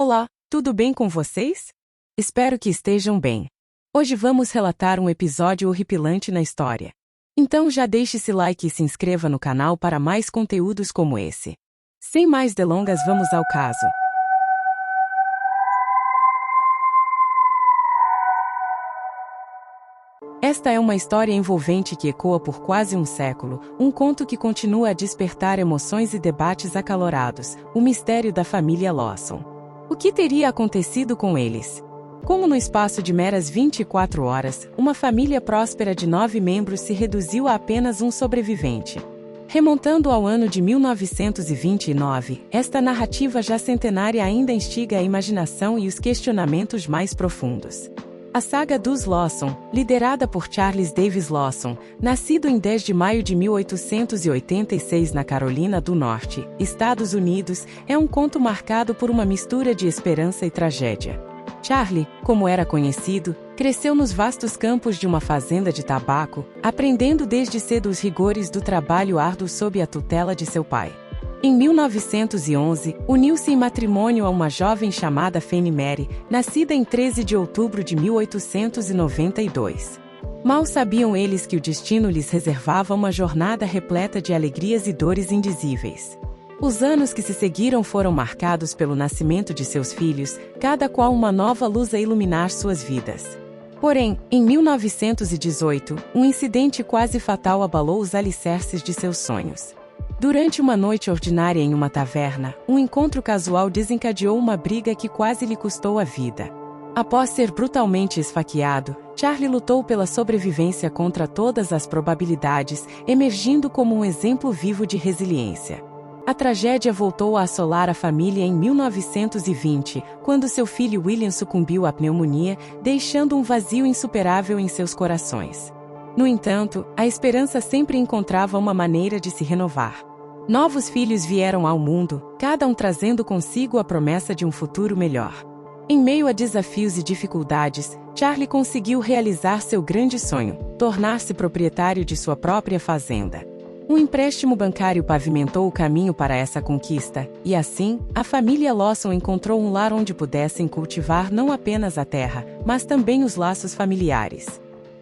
Olá, tudo bem com vocês? Espero que estejam bem. Hoje vamos relatar um episódio horripilante na história. Então já deixe esse like e se inscreva no canal para mais conteúdos como esse. Sem mais delongas, vamos ao caso. Esta é uma história envolvente que ecoa por quase um século, um conto que continua a despertar emoções e debates acalorados, o mistério da família Lawson. O que teria acontecido com eles? Como no espaço de meras 24 horas, uma família próspera de 9 membros se reduziu a apenas um sobrevivente. Remontando ao ano de 1929, esta narrativa já centenária ainda instiga a imaginação e os questionamentos mais profundos. A saga dos Lawson, liderada por Charles Davis Lawson, nascido em 10 de maio de 1886 na Carolina do Norte, Estados Unidos, é um conto marcado por uma mistura de esperança e tragédia. Charlie, como era conhecido, cresceu nos vastos campos de uma fazenda de tabaco, aprendendo desde cedo os rigores do trabalho árduo sob a tutela de seu pai. Em 1911, uniu-se em matrimônio a uma jovem chamada Fanny Mary, nascida em 13 de outubro de 1892. Mal sabiam eles que o destino lhes reservava uma jornada repleta de alegrias e dores indizíveis. Os anos que se seguiram foram marcados pelo nascimento de seus filhos, cada qual uma nova luz a iluminar suas vidas. Porém, em 1918, um incidente quase fatal abalou os alicerces de seus sonhos. Durante uma noite ordinária em uma taverna, um encontro casual desencadeou uma briga que quase lhe custou a vida. Após ser brutalmente esfaqueado, Charlie lutou pela sobrevivência contra todas as probabilidades, emergindo como um exemplo vivo de resiliência. A tragédia voltou a assolar a família em 1920, quando seu filho William sucumbiu à pneumonia, deixando um vazio insuperável em seus corações. No entanto, a esperança sempre encontrava uma maneira de se renovar. Novos filhos vieram ao mundo, cada um trazendo consigo a promessa de um futuro melhor. Em meio a desafios e dificuldades, Charlie conseguiu realizar seu grande sonho, tornar-se proprietário de sua própria fazenda. Um empréstimo bancário pavimentou o caminho para essa conquista, e assim, a família Lawson encontrou um lar onde pudessem cultivar não apenas a terra, mas também os laços familiares.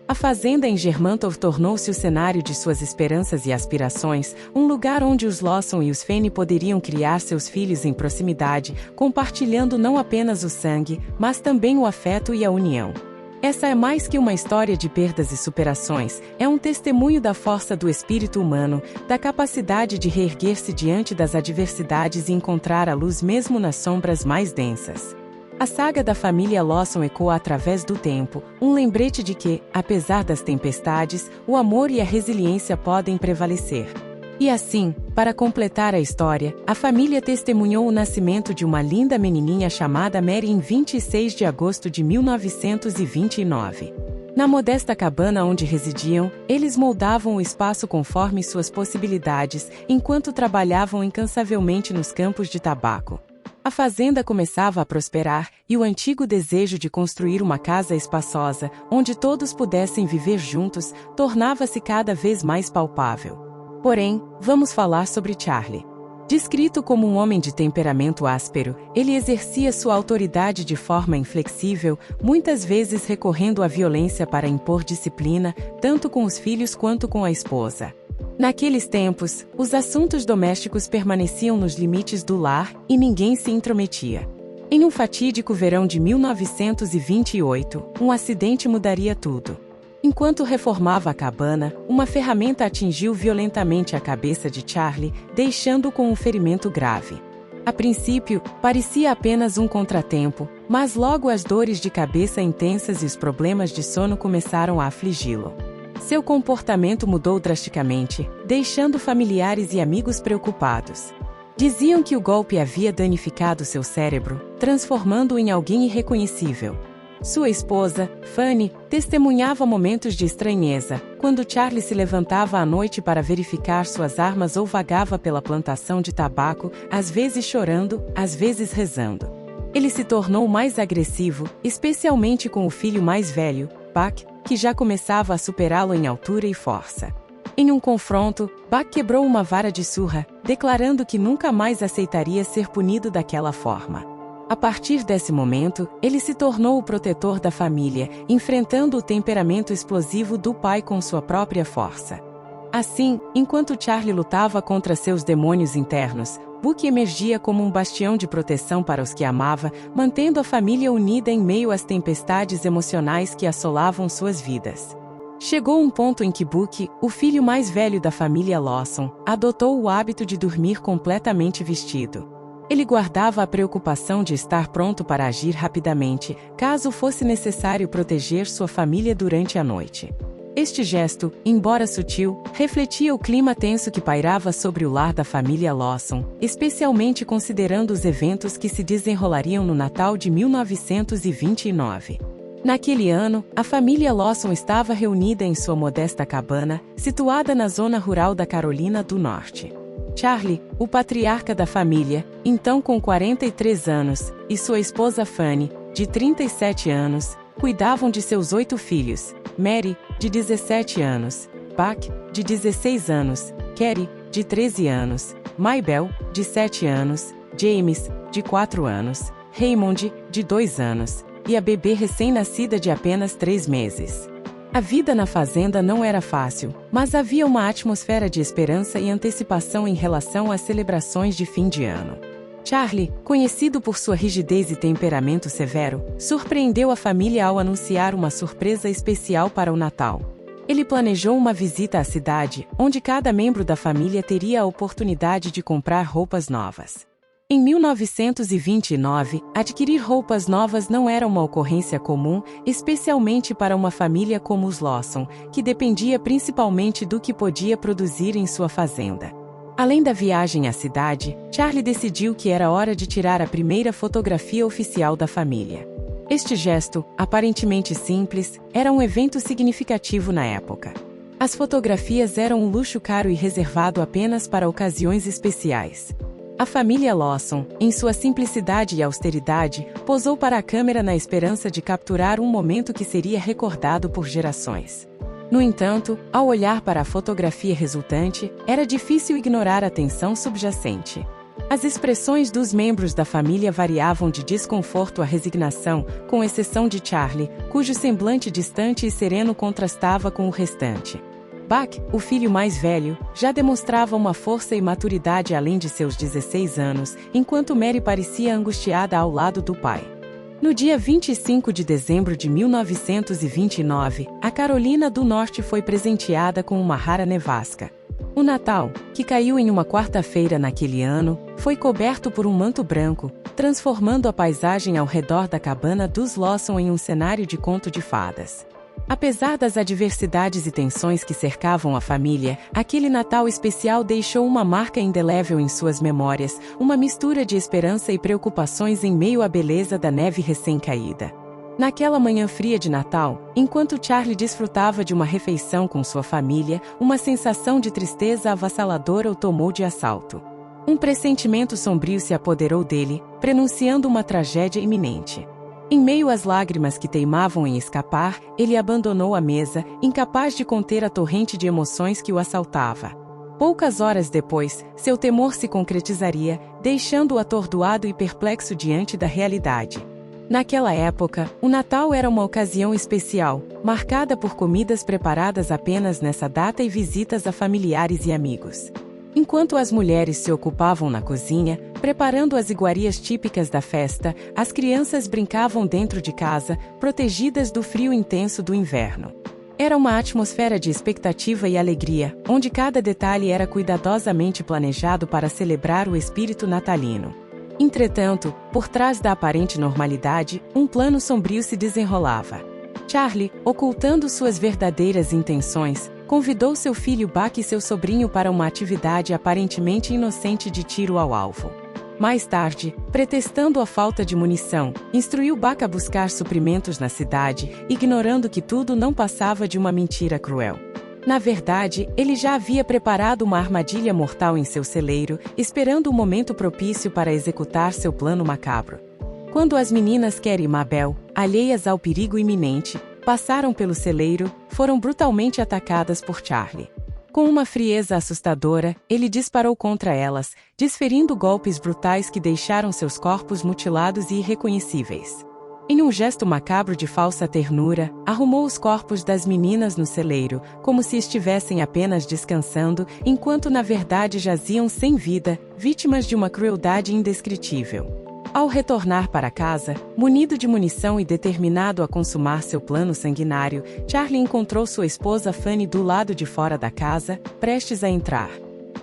A fazenda em Germantown tornou-se o cenário de suas esperanças e aspirações, um lugar onde os Lawson e os Fanny poderiam criar seus filhos em proximidade, compartilhando não apenas o sangue, mas também o afeto e a união. Essa é mais que uma história de perdas e superações, é um testemunho da força do espírito humano, da capacidade de reerguer-se diante das adversidades e encontrar a luz mesmo nas sombras mais densas. A saga da família Lawson ecoa através do tempo, um lembrete de que, apesar das tempestades, o amor e a resiliência podem prevalecer. E assim, para completar a história, a família testemunhou o nascimento de uma linda menininha chamada Mary em 26 de agosto de 1929. Na modesta cabana onde residiam, eles moldavam o espaço conforme suas possibilidades, enquanto trabalhavam incansavelmente nos campos de tabaco. A fazenda começava a prosperar, e o antigo desejo de construir uma casa espaçosa, onde todos pudessem viver juntos, tornava-se cada vez mais palpável. Porém, vamos falar sobre Charlie. Descrito como um homem de temperamento áspero, ele exercia sua autoridade de forma inflexível, muitas vezes recorrendo à violência para impor disciplina, tanto com os filhos quanto com a esposa. Naqueles tempos, os assuntos domésticos permaneciam nos limites do lar e ninguém se intrometia. Em um fatídico verão de 1928, um acidente mudaria tudo. Enquanto reformava a cabana, uma ferramenta atingiu violentamente a cabeça de Charlie, deixando-o com um ferimento grave. A princípio, parecia apenas um contratempo, mas logo as dores de cabeça intensas e os problemas de sono começaram a afligi-lo. Seu comportamento mudou drasticamente, deixando familiares e amigos preocupados. Diziam que o golpe havia danificado seu cérebro, transformando-o em alguém irreconhecível. Sua esposa, Fanny, testemunhava momentos de estranheza, quando Charlie se levantava à noite para verificar suas armas ou vagava pela plantação de tabaco, às vezes chorando, às vezes rezando. Ele se tornou mais agressivo, especialmente com o filho mais velho, Buck, que já começava a superá-lo em altura e força. Em um confronto, Buck quebrou uma vara de surra, declarando que nunca mais aceitaria ser punido daquela forma. A partir desse momento, ele se tornou o protetor da família, enfrentando o temperamento explosivo do pai com sua própria força. Assim, enquanto Charlie lutava contra seus demônios internos, Buck emergia como um bastião de proteção para os que amava, mantendo a família unida em meio às tempestades emocionais que assolavam suas vidas. Chegou um ponto em que Buck, o filho mais velho da família Lawson, adotou o hábito de dormir completamente vestido. Ele guardava a preocupação de estar pronto para agir rapidamente, caso fosse necessário proteger sua família durante a noite. Este gesto, embora sutil, refletia o clima tenso que pairava sobre o lar da família Lawson, especialmente considerando os eventos que se desenrolariam no Natal de 1929. Naquele ano, a família Lawson estava reunida em sua modesta cabana, situada na zona rural da Carolina do Norte. Charlie, o patriarca da família, então com 43 anos, e sua esposa Fanny, de 37 anos, cuidavam de seus 8 filhos: Mary, de 17 anos, Buck, de 16 anos, Carrie, de 13 anos, Maybelle, de 7 anos, James, de 4 anos, Raymond, de 2 anos, e a bebê recém-nascida de apenas 3 meses. A vida na fazenda não era fácil, mas havia uma atmosfera de esperança e antecipação em relação às celebrações de fim de ano. Charlie, conhecido por sua rigidez e temperamento severo, surpreendeu a família ao anunciar uma surpresa especial para o Natal. Ele planejou uma visita à cidade, onde cada membro da família teria a oportunidade de comprar roupas novas. Em 1929, adquirir roupas novas não era uma ocorrência comum, especialmente para uma família como os Lawson, que dependia principalmente do que podia produzir em sua fazenda. Além da viagem à cidade, Charlie decidiu que era hora de tirar a primeira fotografia oficial da família. Este gesto, aparentemente simples, era um evento significativo na época. As fotografias eram um luxo caro e reservado apenas para ocasiões especiais. A família Lawson, em sua simplicidade e austeridade, posou para a câmera na esperança de capturar um momento que seria recordado por gerações. No entanto, ao olhar para a fotografia resultante, era difícil ignorar a tensão subjacente. As expressões dos membros da família variavam de desconforto a resignação, com exceção de Charlie, cujo semblante distante e sereno contrastava com o restante. Buck, o filho mais velho, já demonstrava uma força e maturidade além de seus 16 anos, enquanto Mary parecia angustiada ao lado do pai. No dia 25 de dezembro de 1929, a Carolina do Norte foi presenteada com uma rara nevasca. O Natal, que caiu em uma quarta-feira naquele ano, foi coberto por um manto branco, transformando a paisagem ao redor da cabana dos Lawson em um cenário de conto de fadas. Apesar das adversidades e tensões que cercavam a família, aquele Natal especial deixou uma marca indelével em suas memórias, uma mistura de esperança e preocupações em meio à beleza da neve recém-caída. Naquela manhã fria de Natal, enquanto Charlie desfrutava de uma refeição com sua família, uma sensação de tristeza avassaladora o tomou de assalto. Um pressentimento sombrio se apoderou dele, prenunciando uma tragédia iminente. Em meio às lágrimas que teimavam em escapar, ele abandonou a mesa, incapaz de conter a torrente de emoções que o assaltava. Poucas horas depois, seu temor se concretizaria, deixando-o atordoado e perplexo diante da realidade. Naquela época, o Natal era uma ocasião especial, marcada por comidas preparadas apenas nessa data e visitas a familiares e amigos. Enquanto as mulheres se ocupavam na cozinha, preparando as iguarias típicas da festa, as crianças brincavam dentro de casa, protegidas do frio intenso do inverno. Era uma atmosfera de expectativa e alegria, onde cada detalhe era cuidadosamente planejado para celebrar o espírito natalino. Entretanto, por trás da aparente normalidade, um plano sombrio se desenrolava. Charlie, ocultando suas verdadeiras intenções, convidou seu filho Buck e seu sobrinho para uma atividade aparentemente inocente de tiro ao alvo. Mais tarde, pretextando a falta de munição, instruiu Buck a buscar suprimentos na cidade, ignorando que tudo não passava de uma mentira cruel. Na verdade, ele já havia preparado uma armadilha mortal em seu celeiro, esperando o momento propício para executar seu plano macabro. Quando as meninas Carrie e Mabel, alheias ao perigo iminente, passaram pelo celeiro, foram brutalmente atacadas por Charlie. Com uma frieza assustadora, ele disparou contra elas, desferindo golpes brutais que deixaram seus corpos mutilados e irreconhecíveis. Em um gesto macabro de falsa ternura, arrumou os corpos das meninas no celeiro, como se estivessem apenas descansando, enquanto na verdade jaziam sem vida, vítimas de uma crueldade indescritível. Ao retornar para casa, munido de munição e determinado a consumar seu plano sanguinário, Charlie encontrou sua esposa Fanny do lado de fora da casa, prestes a entrar.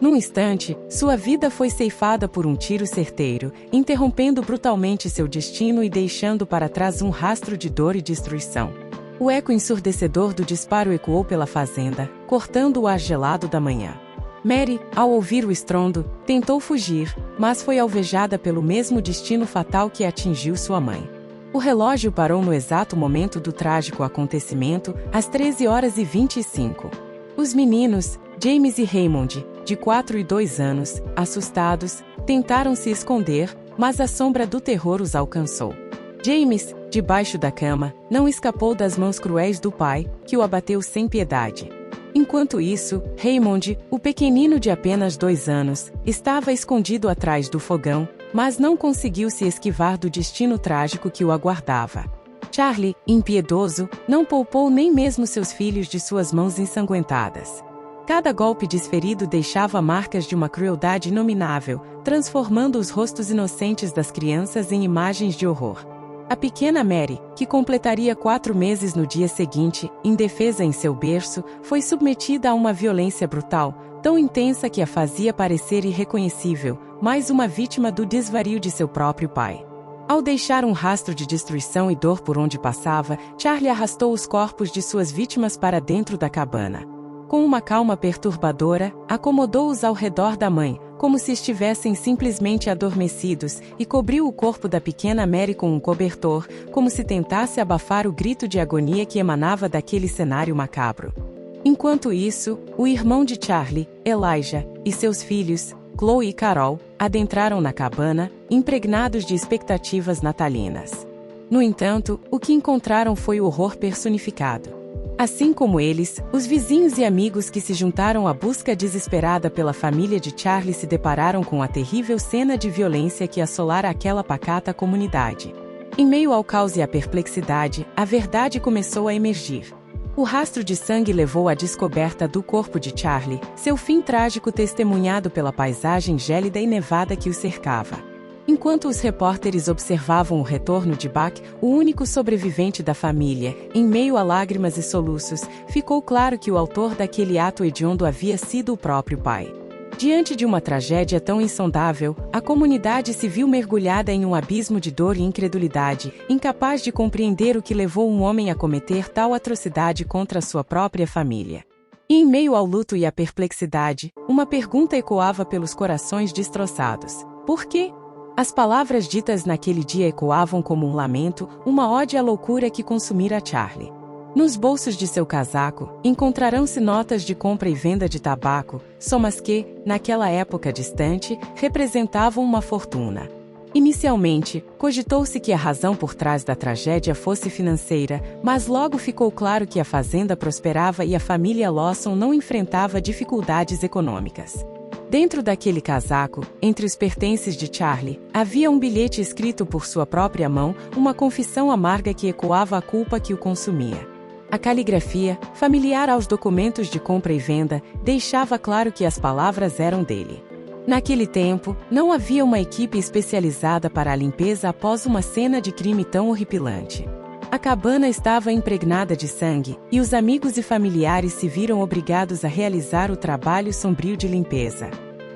Num instante, sua vida foi ceifada por um tiro certeiro, interrompendo brutalmente seu destino e deixando para trás um rastro de dor e destruição. O eco ensurdecedor do disparo ecoou pela fazenda, cortando o ar gelado da manhã. Mary, ao ouvir o estrondo, tentou fugir, mas foi alvejada pelo mesmo destino fatal que atingiu sua mãe. O relógio parou no exato momento do trágico acontecimento, às 13h25. Os meninos, James e Raymond, de 4 e 2 anos, assustados, tentaram se esconder, mas a sombra do terror os alcançou. James, debaixo da cama, não escapou das mãos cruéis do pai, que o abateu sem piedade. Enquanto isso, Raymond, o pequenino de apenas 2 anos, estava escondido atrás do fogão, mas não conseguiu se esquivar do destino trágico que o aguardava. Charlie, impiedoso, não poupou nem mesmo seus filhos de suas mãos ensanguentadas. Cada golpe desferido deixava marcas de uma crueldade inominável, transformando os rostos inocentes das crianças em imagens de horror. A pequena Mary, que completaria 4 meses no dia seguinte, indefesa em seu berço, foi submetida a uma violência brutal, tão intensa que a fazia parecer irreconhecível, mais uma vítima do desvario de seu próprio pai. Ao deixar um rastro de destruição e dor por onde passava, Charlie arrastou os corpos de suas vítimas para dentro da cabana. Com uma calma perturbadora, acomodou-os ao redor da mãe, como se estivessem simplesmente adormecidos, e cobriu o corpo da pequena Mary com um cobertor, como se tentasse abafar o grito de agonia que emanava daquele cenário macabro. Enquanto isso, o irmão de Charlie, Elijah, e seus filhos, Chloe e Carol, adentraram na cabana, impregnados de expectativas natalinas. No entanto, o que encontraram foi o horror personificado. Assim como eles, os vizinhos e amigos que se juntaram à busca desesperada pela família de Charlie se depararam com a terrível cena de violência que assolara aquela pacata comunidade. Em meio ao caos e à perplexidade, a verdade começou a emergir. O rastro de sangue levou à descoberta do corpo de Charlie, seu fim trágico testemunhado pela paisagem gélida e nevada que o cercava. Enquanto os repórteres observavam o retorno de Buck, o único sobrevivente da família, em meio a lágrimas e soluços, ficou claro que o autor daquele ato hediondo havia sido o próprio pai. Diante de uma tragédia tão insondável, a comunidade se viu mergulhada em um abismo de dor e incredulidade, incapaz de compreender o que levou um homem a cometer tal atrocidade contra sua própria família. E em meio ao luto e à perplexidade, uma pergunta ecoava pelos corações destroçados: por quê? As palavras ditas naquele dia ecoavam como um lamento, uma ode à loucura que consumira Charlie. Nos bolsos de seu casaco, encontrarão-se notas de compra e venda de tabaco, somas que, naquela época distante, representavam uma fortuna. Inicialmente, cogitou-se que a razão por trás da tragédia fosse financeira, mas logo ficou claro que a fazenda prosperava e a família Lawson não enfrentava dificuldades econômicas. Dentro daquele casaco, entre os pertences de Charlie, havia um bilhete escrito por sua própria mão, uma confissão amarga que ecoava a culpa que o consumia. A caligrafia, familiar aos documentos de compra e venda, deixava claro que as palavras eram dele. Naquele tempo, não havia uma equipe especializada para a limpeza após uma cena de crime tão horripilante. A cabana estava impregnada de sangue, e os amigos e familiares se viram obrigados a realizar o trabalho sombrio de limpeza.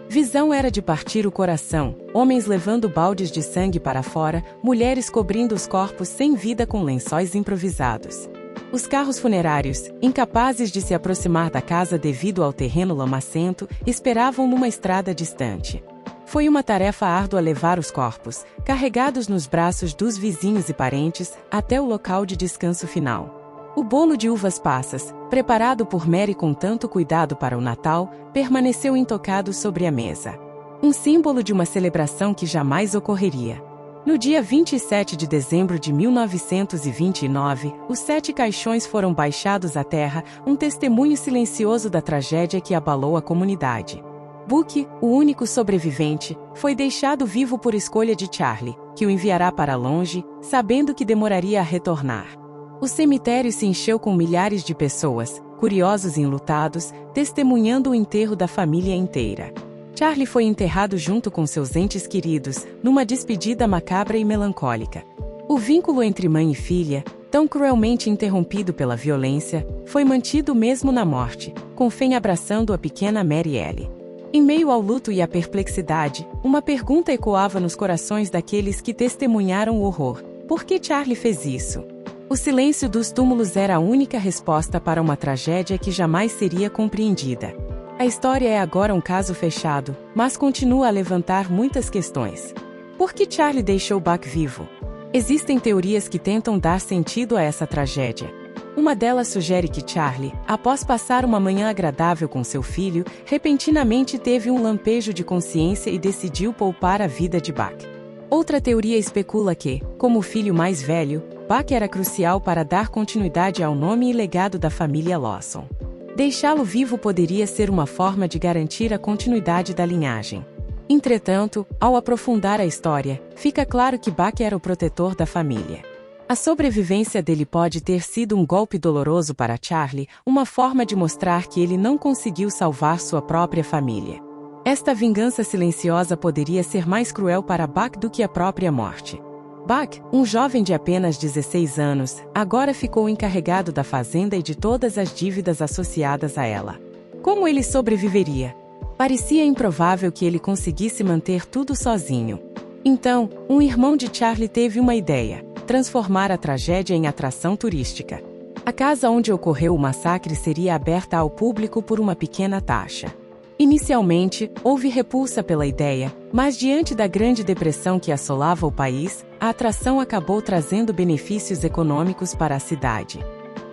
Visão era de partir o coração, homens levando baldes de sangue para fora, mulheres cobrindo os corpos sem vida com lençóis improvisados. Os carros funerários, incapazes de se aproximar da casa devido ao terreno lamacento, esperavam numa estrada distante. Foi uma tarefa árdua levar os corpos, carregados nos braços dos vizinhos e parentes, até o local de descanso final. O bolo de uvas passas, preparado por Mary com tanto cuidado para o Natal, permaneceu intocado sobre a mesa. Um símbolo de uma celebração que jamais ocorreria. No dia 27 de dezembro de 1929, os 7 caixões foram baixados à terra, um testemunho silencioso da tragédia que abalou a comunidade. Buck, o único sobrevivente, foi deixado vivo por escolha de Charlie, que o enviará para longe, sabendo que demoraria a retornar. O cemitério se encheu com milhares de pessoas, curiosos e enlutados, testemunhando o enterro da família inteira. Charlie foi enterrado junto com seus entes queridos, numa despedida macabra e melancólica. O vínculo entre mãe e filha, tão cruelmente interrompido pela violência, foi mantido mesmo na morte, com Fen abraçando a pequena Mary Ellie. Em meio ao luto e à perplexidade, uma pergunta ecoava nos corações daqueles que testemunharam o horror: por que Charlie fez isso? O silêncio dos túmulos era a única resposta para uma tragédia que jamais seria compreendida. A história é agora um caso fechado, mas continua a levantar muitas questões. Por que Charlie deixou Buck vivo? Existem teorias que tentam dar sentido a essa tragédia. Uma delas sugere que Charlie, após passar uma manhã agradável com seu filho, repentinamente teve um lampejo de consciência e decidiu poupar a vida de Buck. Outra teoria especula que, como o filho mais velho, Buck era crucial para dar continuidade ao nome e legado da família Lawson. Deixá-lo vivo poderia ser uma forma de garantir a continuidade da linhagem. Entretanto, ao aprofundar a história, fica claro que Buck era o protetor da família. A sobrevivência dele pode ter sido um golpe doloroso para Charlie, uma forma de mostrar que ele não conseguiu salvar sua própria família. Esta vingança silenciosa poderia ser mais cruel para Buck do que a própria morte. Buck, um jovem de apenas 16 anos, agora ficou encarregado da fazenda e de todas as dívidas associadas a ela. Como ele sobreviveria? Parecia improvável que ele conseguisse manter tudo sozinho. Então, um irmão de Charlie teve uma ideia: transformar a tragédia em atração turística. A casa onde ocorreu o massacre seria aberta ao público por uma pequena taxa. Inicialmente, houve repulsa pela ideia, mas diante da Grande Depressão que assolava o país, a atração acabou trazendo benefícios econômicos para a cidade.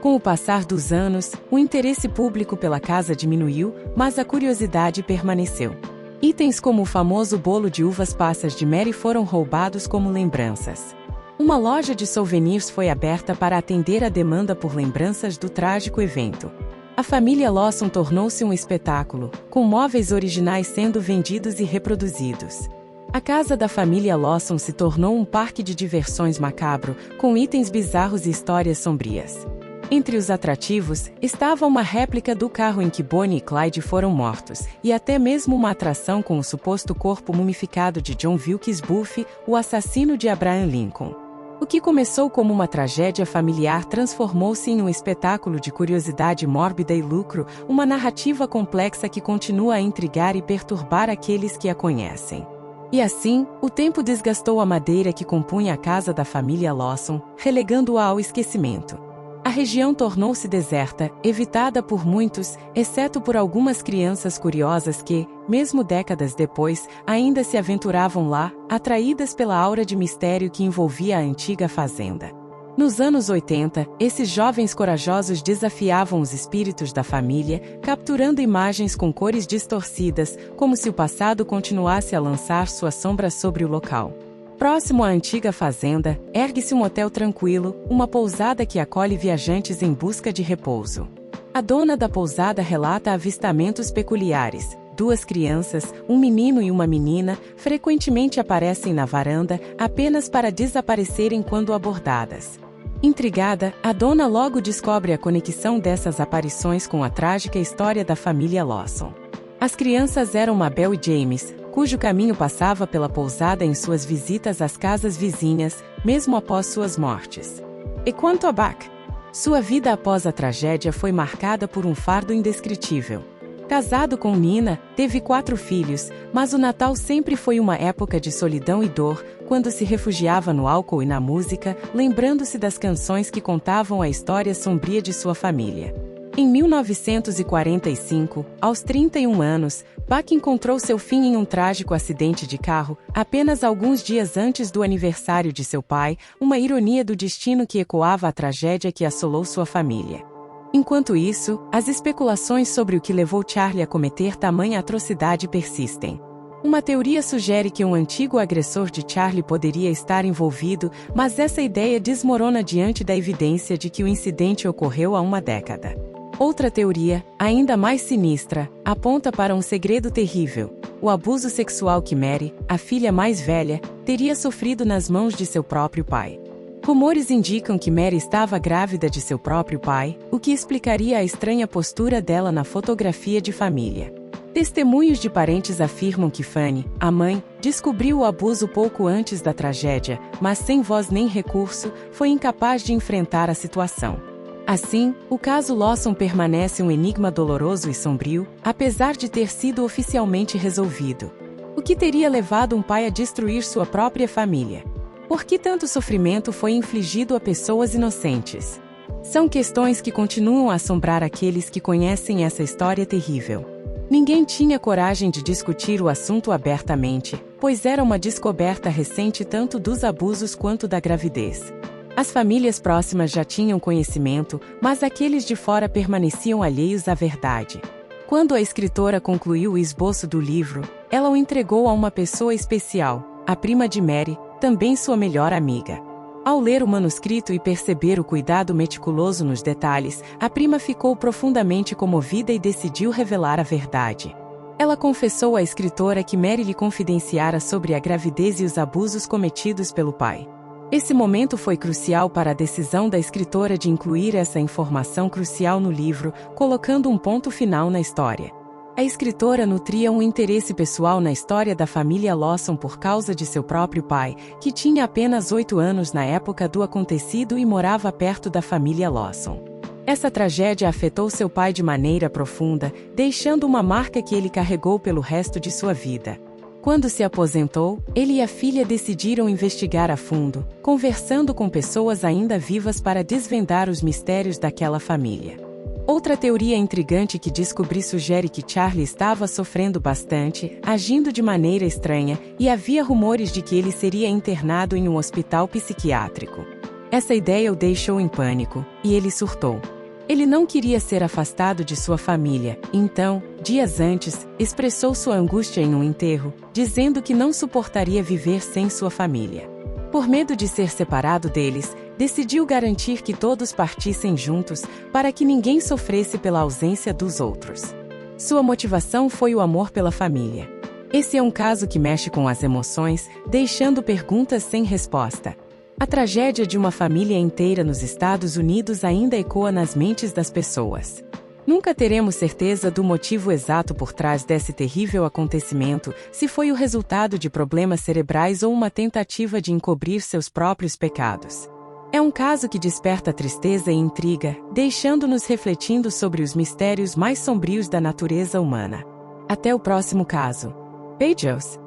Com o passar dos anos, o interesse público pela casa diminuiu, mas a curiosidade permaneceu. Itens como o famoso bolo de uvas passas de Mary foram roubados como lembranças. Uma loja de souvenirs foi aberta para atender a demanda por lembranças do trágico evento. A família Lawson tornou-se um espetáculo, com móveis originais sendo vendidos e reproduzidos. A casa da família Lawson se tornou um parque de diversões macabro, com itens bizarros e histórias sombrias. Entre os atrativos, estava uma réplica do carro em que Bonnie e Clyde foram mortos, e até mesmo uma atração com o suposto corpo mumificado de John Wilkes Booth, o assassino de Abraham Lincoln. O que começou como uma tragédia familiar transformou-se em um espetáculo de curiosidade mórbida e lucro, uma narrativa complexa que continua a intrigar e perturbar aqueles que a conhecem. E assim, o tempo desgastou a madeira que compunha a casa da família Lawson, relegando-a ao esquecimento. A região tornou-se deserta, evitada por muitos, exceto por algumas crianças curiosas que, mesmo décadas depois, ainda se aventuravam lá, atraídas pela aura de mistério que envolvia a antiga fazenda. Nos anos 80, esses jovens corajosos desafiavam os espíritos da família, capturando imagens com cores distorcidas, como se o passado continuasse a lançar sua sombra sobre o local. Próximo à antiga fazenda, ergue-se um hotel tranquilo, uma pousada que acolhe viajantes em busca de repouso. A dona da pousada relata avistamentos peculiares. 2 crianças, um menino e uma menina, frequentemente aparecem na varanda, apenas para desaparecerem quando abordadas. Intrigada, a dona logo descobre a conexão dessas aparições com a trágica história da família Lawson. As crianças eram Mabel e James, cujo caminho passava pela pousada em suas visitas às casas vizinhas, mesmo após suas mortes. E quanto a Buck? Sua vida após a tragédia foi marcada por um fardo indescritível. Casado com Nina, teve 4 filhos, mas o Natal sempre foi uma época de solidão e dor, quando se refugiava no álcool e na música, lembrando-se das canções que contavam a história sombria de sua família. Em 1945, aos 31 anos, Buck encontrou seu fim em um trágico acidente de carro, apenas alguns dias antes do aniversário de seu pai, uma ironia do destino que ecoava a tragédia que assolou sua família. Enquanto isso, as especulações sobre o que levou Charlie a cometer tamanha atrocidade persistem. Uma teoria sugere que um antigo agressor de Charlie poderia estar envolvido, mas essa ideia desmorona diante da evidência de que o incidente ocorreu há uma década. Outra teoria, ainda mais sinistra, aponta para um segredo terrível: o abuso sexual que Mary, a filha mais velha, teria sofrido nas mãos de seu próprio pai. Rumores indicam que Mary estava grávida de seu próprio pai, o que explicaria a estranha postura dela na fotografia de família. Testemunhos de parentes afirmam que Fanny, a mãe, descobriu o abuso pouco antes da tragédia, mas sem voz nem recurso, foi incapaz de enfrentar a situação. Assim, o caso Lawson permanece um enigma doloroso e sombrio, apesar de ter sido oficialmente resolvido. O que teria levado um pai a destruir sua própria família? Por que tanto sofrimento foi infligido a pessoas inocentes? São questões que continuam a assombrar aqueles que conhecem essa história terrível. Ninguém tinha coragem de discutir o assunto abertamente, pois era uma descoberta recente tanto dos abusos quanto da gravidez. As famílias próximas já tinham conhecimento, mas aqueles de fora permaneciam alheios à verdade. Quando a escritora concluiu o esboço do livro, ela o entregou a uma pessoa especial, a prima de Mary, também sua melhor amiga. Ao ler o manuscrito e perceber o cuidado meticuloso nos detalhes, a prima ficou profundamente comovida e decidiu revelar a verdade. Ela confessou à escritora que Mary lhe confidenciara sobre a gravidez e os abusos cometidos pelo pai. Esse momento foi crucial para a decisão da escritora de incluir essa informação crucial no livro, colocando um ponto final na história. A escritora nutria um interesse pessoal na história da família Lawson por causa de seu próprio pai, que tinha apenas 8 anos na época do acontecido e morava perto da família Lawson. Essa tragédia afetou seu pai de maneira profunda, deixando uma marca que ele carregou pelo resto de sua vida. Quando se aposentou, ele e a filha decidiram investigar a fundo, conversando com pessoas ainda vivas para desvendar os mistérios daquela família. Outra teoria intrigante que descobri sugere que Charlie estava sofrendo bastante, agindo de maneira estranha, e havia rumores de que ele seria internado em um hospital psiquiátrico. Essa ideia o deixou em pânico, e ele surtou. Ele não queria ser afastado de sua família, então, dias antes, expressou sua angústia em um enterro, dizendo que não suportaria viver sem sua família. Por medo de ser separado deles, decidiu garantir que todos partissem juntos, para que ninguém sofresse pela ausência dos outros. Sua motivação foi o amor pela família. Esse é um caso que mexe com as emoções, deixando perguntas sem resposta. A tragédia de uma família inteira nos Estados Unidos ainda ecoa nas mentes das pessoas. Nunca teremos certeza do motivo exato por trás desse terrível acontecimento, se foi o resultado de problemas cerebrais ou uma tentativa de encobrir seus próprios pecados. É um caso que desperta tristeza e intriga, deixando-nos refletindo sobre os mistérios mais sombrios da natureza humana. Até o próximo caso. Beijos!